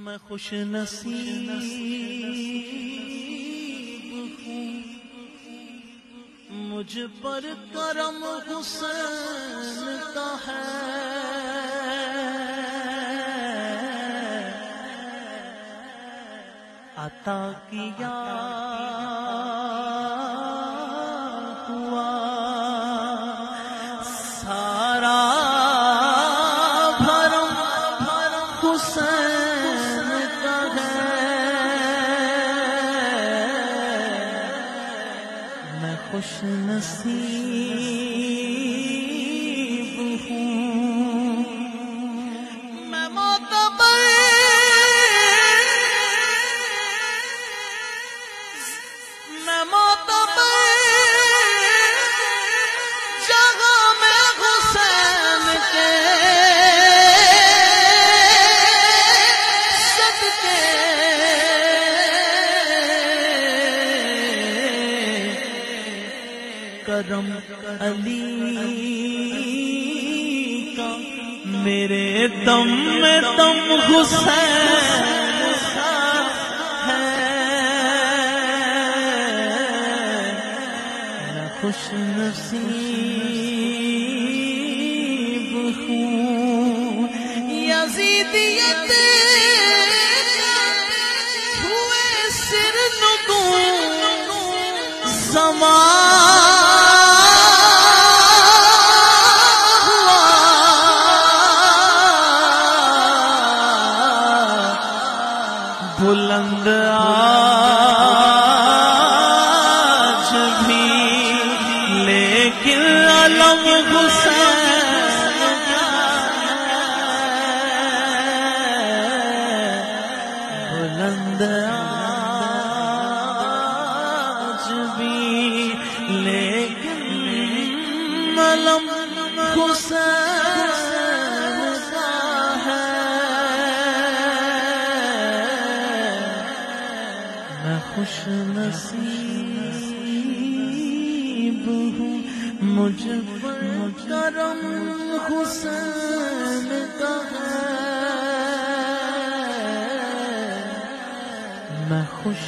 میں خوش نصیب ہوں، مجھ پر کرم حسین کا ہے، عطا کیا ہوا سارا بھرم حسین کا ہے، میں خوش نصیب ہوں، میں معتبر جگہ میں حسین کے صدقے، کرم علی کا میرے دم میں دم حسین خوش نصیب ہوں، یزیدیت ہوئے سر نگوں زمان ہوا، بلند آج بھی لیکن علم حسین بلند آج بھی لیکن علم حسین کا ہے، میں خوش نصیب ہوں، مجھ پر کرم حسین کا ہے، میں خوش